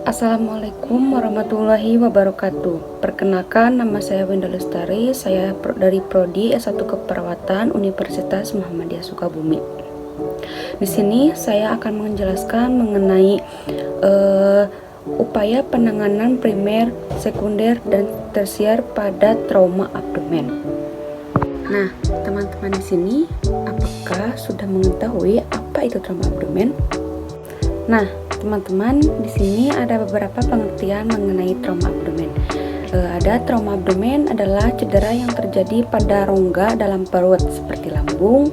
Assalamualaikum warahmatullahi wabarakatuh. Perkenalkan, nama saya Winda Lestari. Saya dari Prodi S1 Keperawatan Universitas Muhammadiyah Sukabumi. Di sini saya akan menjelaskan mengenai upaya penanganan primer, sekunder, dan tersier pada trauma abdomen. Nah, teman-teman di sini, apakah sudah mengetahui apa itu trauma abdomen? Nah, teman-teman, di sini ada beberapa pengertian mengenai trauma abdomen. Ada trauma abdomen adalah cedera yang terjadi pada rongga dalam perut seperti lambung,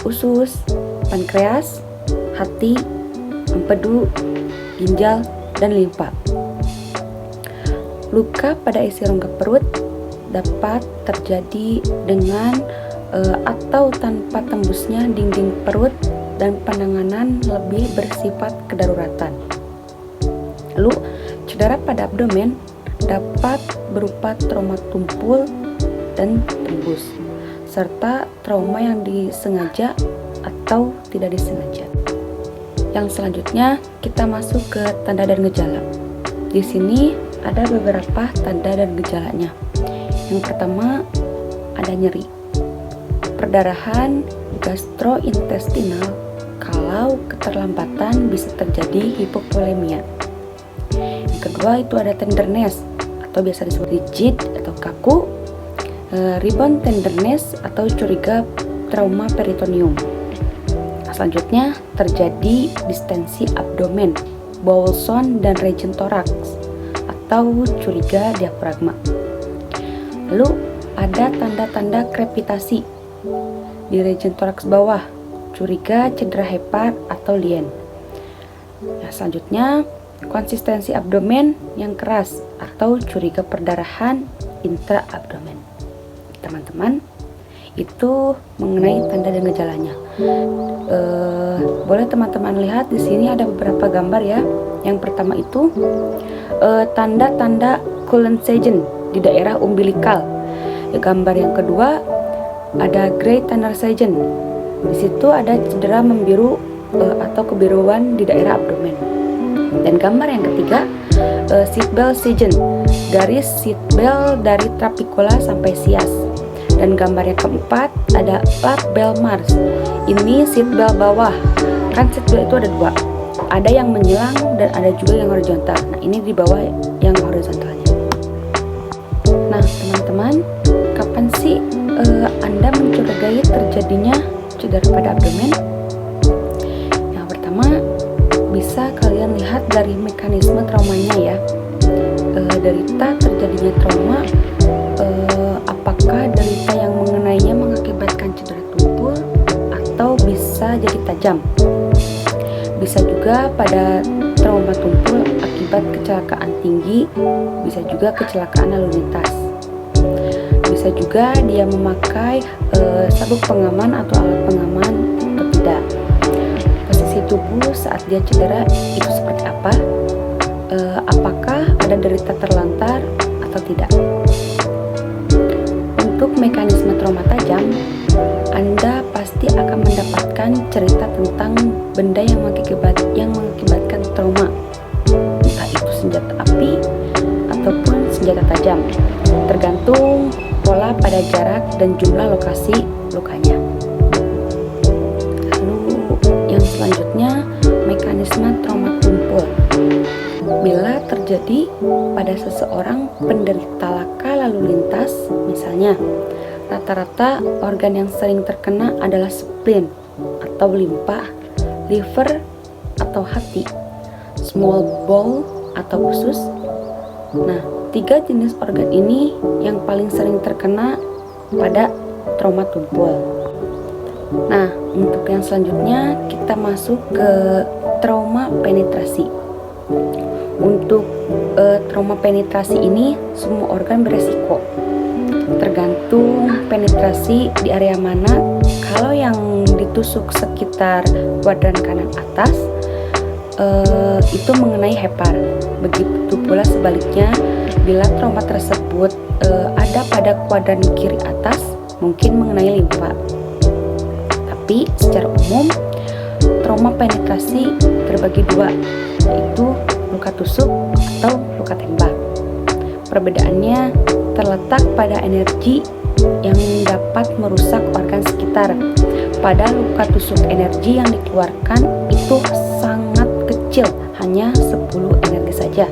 usus, pankreas, hati, empedu, ginjal, dan limpa. Luka pada isi rongga perut dapat terjadi dengan atau tanpa tembusnya dinding perut, dan penanganan lebih bersifat kedaruratan. Lalu, cedera pada abdomen dapat berupa trauma tumpul dan tembus, serta trauma yang disengaja atau tidak disengaja. Yang selanjutnya, kita masuk ke tanda dan gejala. Di sini ada beberapa tanda dan gejalanya. Yang pertama, ada nyeri, perdarahan gastrointestinal. Kalau keterlambatan bisa terjadi hipovolemia. Yang kedua itu ada tenderness atau biasa disebut rigid atau kaku, rebound tenderness atau curiga trauma peritoneum. Selanjutnya terjadi distensi abdomen, Bowlson dan region thorax atau curiga diafragma. Lalu ada tanda-tanda krepitasi di region thorax bawah, curiga cedera hepar atau lien. Nah, selanjutnya konsistensi abdomen yang keras atau curiga perdarahan intraabdomen. Teman-teman, itu mengenai tanda dan gejalanya. Boleh teman-teman lihat di sini ada beberapa gambar ya. Yang pertama itu tanda-tanda Cullen-Sagen di daerah umbilikal. Gambar yang kedua ada Gray Tanner-Sagen. Di situ ada cedera membiru atau kebiruan di daerah abdomen. Dan gambar yang ketiga, Seatbelt-Sagen, garis seatbelt dari trapicula sampai sias. Dan gambar yang keempat ada lap-belt marks. Ini seatbelt bawah. Kan seatbelt itu ada dua. Ada yang menyilang dan ada juga yang horizontal. Nah, ini di bawah yang horizontalnya. Nah, teman-teman, kapan sih Anda mencurigai terjadinya cedera pada abdomen? Yang pertama, bisa kalian lihat dari mekanisme traumanya ya. Derita terjadinya trauma, apakah derita yang mengenainya mengakibatkan cedera tumpul atau bisa jadi tajam. Bisa juga pada trauma tumpul akibat kecelakaan tinggi, bisa juga kecelakaan lalu lintas. Bisa juga dia memakai sabuk pengaman atau alat pengaman atau tidak. Posisi tubuh saat dia cedera itu seperti apa? Apakah ada derita terlantar atau tidak? Untuk mekanisme trauma tajam, Anda pasti akan mendapatkan cerita tentang benda yang mengakibatkan trauma, entah itu senjata api ataupun senjata tajam, tergantung pola pada jarak dan jumlah lokasi lukanya. Lalu yang selanjutnya, mekanisme trauma tumpul. Bila terjadi pada seseorang penderita laka lalu lintas, misalnya, rata-rata organ yang sering terkena adalah spleen atau limpa, liver atau hati, small bowel atau usus. Nah, 3 jenis organ ini yang paling sering terkena pada trauma tumpul. Nah, untuk yang selanjutnya kita masuk ke trauma penetrasi. Untuk trauma penetrasi ini semua organ beresiko. Tergantung penetrasi di area mana. Kalau yang ditusuk sekitar kuadran kanan atas, itu mengenai hepar. Begitu pula sebaliknya, bila trauma tersebut ada pada kuadran kiri atas, mungkin mengenai limfa. Tapi secara umum trauma penetrasi terbagi dua, yaitu luka tusuk atau luka tembak. Perbedaannya terletak pada energi yang dapat merusak organ sekitar. Pada luka tusuk, energi yang dikeluarkan itu sangat kecil, hanya 10 energi saja.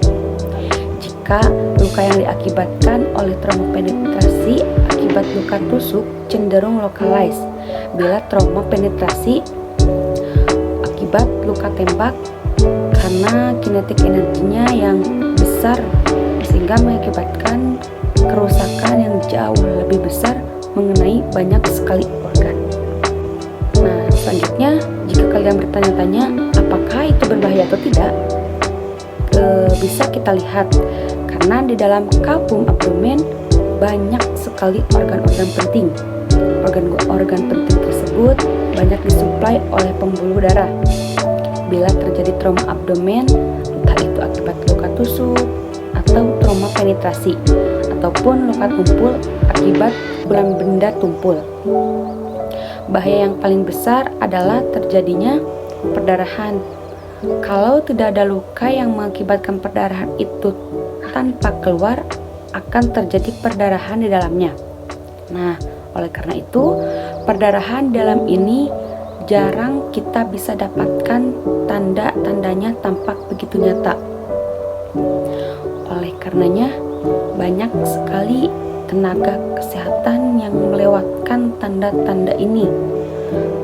Jika luka yang diakibatkan oleh trauma penetrasi akibat luka tusuk cenderung lokalize. Bila trauma penetrasi akibat luka tembak, karena kinetik energinya yang besar sehingga mengakibatkan kerusakan yang jauh lebih besar mengenai banyak sekali organ. Nah, selanjutnya jika kalian bertanya-tanya apakah itu berbahaya atau tidak, bisa kita lihat karena di dalam kapum abdomen banyak sekali organ-organ penting. Organ-organ penting tersebut banyak disuplai oleh pembuluh darah. Bila terjadi trauma abdomen, entah itu akibat luka tusuk atau trauma penetrasi ataupun luka tumpul akibat pukulan benda tumpul. Bahaya yang paling besar adalah terjadinya perdarahan. Kalau tidak ada luka yang mengakibatkan perdarahan itu tanpa keluar, akan terjadi perdarahan di dalamnya. Nah, oleh karena itu, perdarahan dalam ini jarang kita bisa dapatkan tanda-tandanya tampak begitu nyata. Oleh karenanya, banyak sekali tenaga kesehatan yang melewatkan tanda-tanda ini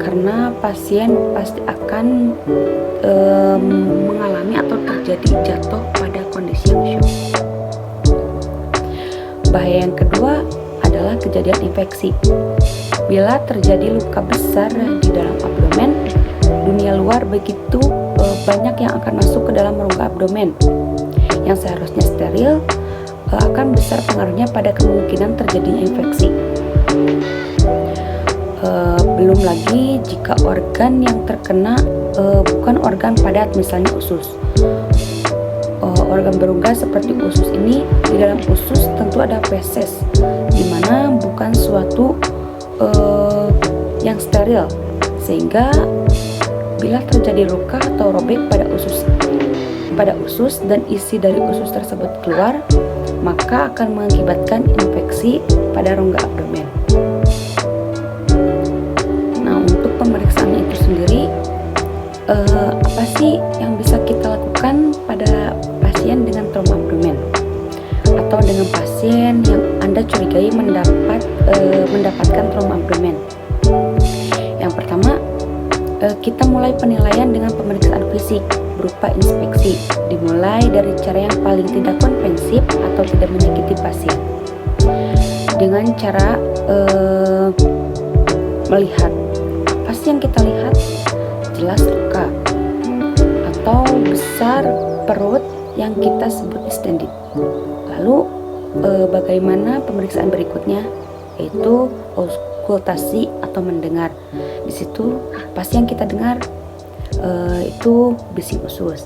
karena pasien pasti akan mengalami atau terjadi jatuh pada kondisi yang shock. Bahaya yang kedua adalah kejadian infeksi. Bila terjadi luka besar di dalam abdomen, dunia luar begitu banyak yang akan masuk ke dalam rongga abdomen yang seharusnya steril, akan besar pengaruhnya pada kemungkinan terjadinya infeksi. Belum lagi jika organ yang terkena bukan organ padat, misalnya usus. Organ berongga seperti usus ini, di dalam usus tentu ada feses, di mana bukan suatu yang steril, sehingga bila terjadi luka atau robek pada usus dan isi dari usus tersebut keluar, maka akan mengakibatkan infeksi pada rongga abdomen. Nah, untuk pemeriksaannya itu sendiri, apa sih yang bisa kita lakukan pada pasien dengan trauma abdomen atau dengan pasien yang Anda curigai mendapatkan trauma abdomen? Yang pertama, kita mulai penilaian dengan pemeriksaan fisik berupa inspeksi, dimulai dari cara yang paling tidak konvensif atau tidak menyakiti pasien, dengan cara melihat apa sih yang kita lihat. Jelas luka atau besar perut yang kita sebut distended. Lalu bagaimana pemeriksaan berikutnya, yaitu auskultasi atau mendengar. Di situ pasti yang kita dengar itu bising usus.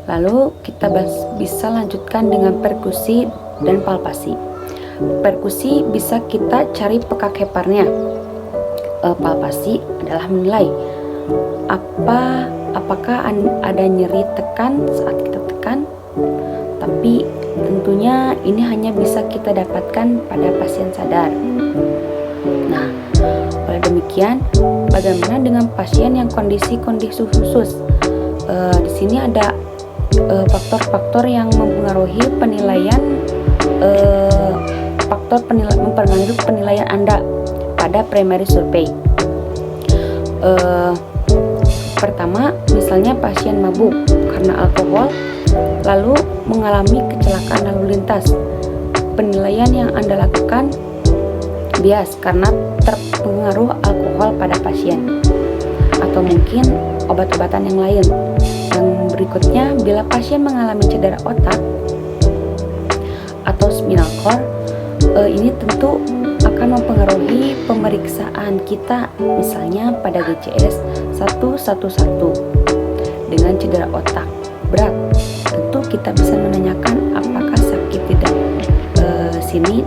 Lalu kita bisa lanjutkan dengan perkusi dan palpasi. Perkusi bisa kita cari peka keparnya. Palpasi adalah menilai apakah ada nyeri tekan saat kita tekan, tapi tentunya ini hanya bisa kita dapatkan pada pasien sadar. Nah, oleh demikian, bagaimana dengan pasien yang kondisi khusus? Di sini ada faktor-faktor yang mempengaruhi penilaian mempengaruhi penilaian Anda pada primary survey. Pertama, misalnya pasien mabuk karena alkohol lalu mengalami kecelakaan lalu lintas. Penilaian yang Anda lakukan bias karena terpengaruh alkohol pada pasien, atau mungkin obat-obatan yang lain. Yang berikutnya, bila pasien mengalami cedera otak atau spinal cord, ini tentu akan mempengaruhi pemeriksaan kita, misalnya pada DCS 111 dengan cedera otak berat. Tentu kita bisa menanyakan apakah sakit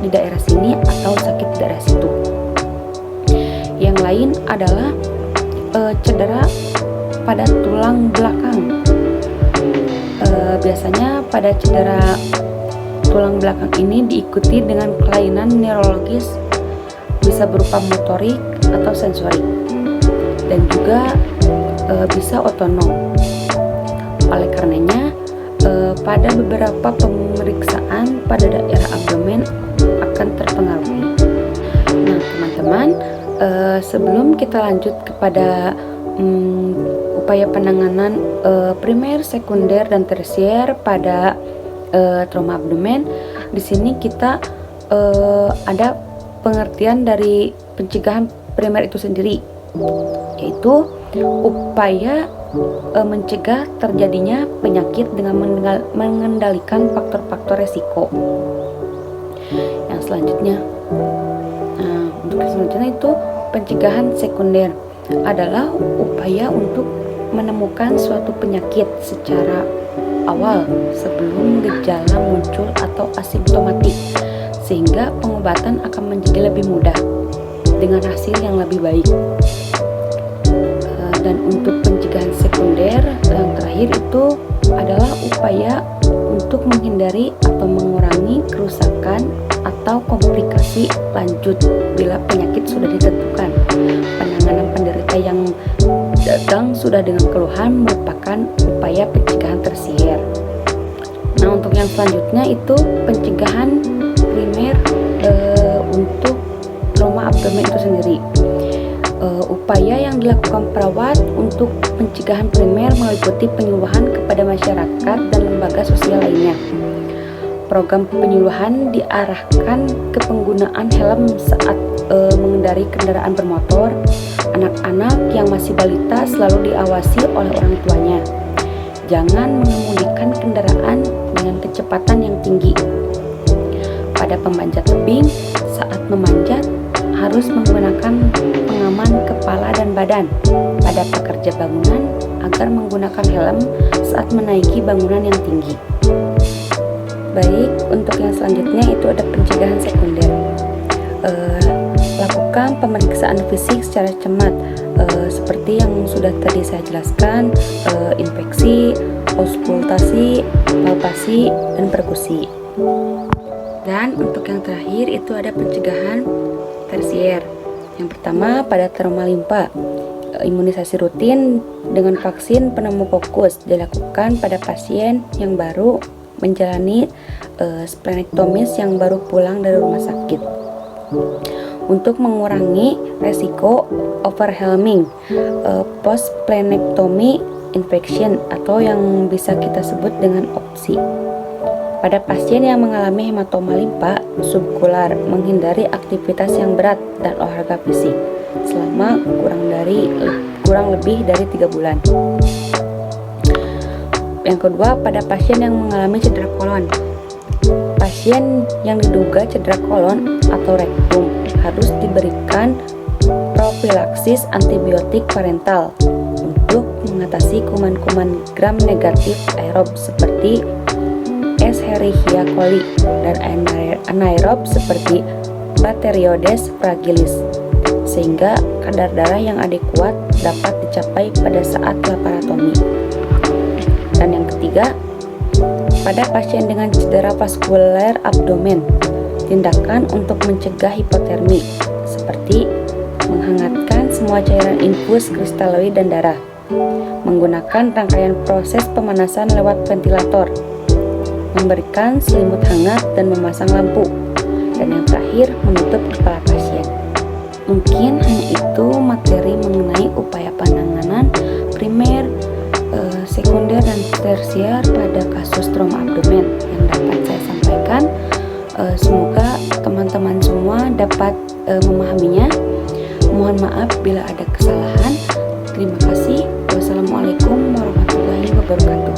di daerah sini atau sakit di daerah situ. Yang lain adalah cedera pada tulang belakang. Biasanya pada cedera tulang belakang ini diikuti dengan kelainan neurologis, bisa berupa motorik atau sensorik, dan juga bisa otonom. Oleh karenanya, pada beberapa pemeriksaan pada daerah abdomen akan terpengaruhi. Nah, teman-teman, sebelum kita lanjut kepada upaya penanganan primer, sekunder, dan tersier pada trauma abdomen, di sini kita ada pengertian dari pencegahan primer itu sendiri, yaitu upaya mencegah terjadinya penyakit dengan mengendalikan faktor-faktor resiko. Yang selanjutnya, untuk selanjutnya itu pencegahan sekunder adalah upaya untuk menemukan suatu penyakit secara awal sebelum gejala muncul atau asimptomatik, sehingga pengobatan akan menjadi lebih mudah dengan hasil yang lebih baik. Dan untuk pencegahan sekunder yang terakhir itu adalah upaya untuk menghindari atau mengurangi kerusakan atau komplikasi lanjut bila penyakit sudah ditentukan. Penanganan penderita yang datang sudah dengan keluhan merupakan upaya pencegahan tersier. Nah, untuk yang selanjutnya itu pencegahan primer untuk trauma abdomen itu sendiri. Upaya yang dilakukan perawat untuk pencegahan primer meliputi penyuluhan kepada masyarakat dan lembaga sosial lainnya. Program penyuluhan diarahkan ke penggunaan helm saat mengendari kendaraan bermotor. Anak-anak yang masih balita selalu diawasi oleh orang tuanya. Jangan mengemudikan kendaraan dengan kecepatan yang tinggi. Pada pemanjat tebing, saat memanjat harus menggunakan pengaman kepala dan badan. Pada pekerja bangunan agar menggunakan helm saat menaiki bangunan yang tinggi. Baik, untuk yang selanjutnya itu ada pencegahan sekunder. Lakukan pemeriksaan fisik secara cermat, seperti yang sudah tadi saya jelaskan, infeksi, auskultasi, palpasi, dan perkusi. Dan untuk yang terakhir itu ada pencegahan tersier. Yang pertama pada trauma limpa, imunisasi rutin dengan vaksin pneumokokus dilakukan pada pasien yang baru menjalani splenektomis yang baru pulang dari rumah sakit. Untuk mengurangi resiko overwhelming post splenectomy infection atau yang bisa kita sebut dengan opsi. Pada pasien yang mengalami hematoma limpa subkular, menghindari aktivitas yang berat dan olahraga fisik selama kurang lebih dari 3 bulan. Yang kedua, pada pasien yang mengalami cedera kolon. Pasien yang diduga cedera kolon atau rektum harus diberikan profilaksis antibiotik parental untuk mengatasi kuman-kuman gram negatif aerob seperti Escherichia coli dan anaerob seperti Bacteroides fragilis, sehingga kadar darah yang adekuat dapat dicapai pada saat laparotomi. Dan yang ketiga, pada pasien dengan cedera vaskuler abdomen, tindakan untuk mencegah hipotermi seperti menghangatkan semua cairan infus kristaloid dan darah, menggunakan rangkaian proses pemanasan lewat ventilator, memberikan selimut hangat dan memasang lampu, dan yang terakhir menutup kepala pasien. Mungkin hanya itu materi mengenai upaya penanganan primer, sekunder, dan tersier pada kasus trauma abdomen yang dapat saya sampaikan. Semoga teman-teman semua dapat memahaminya. Mohon maaf bila ada kesalahan. Terima kasih. Wassalamualaikum warahmatullahi wabarakatuh.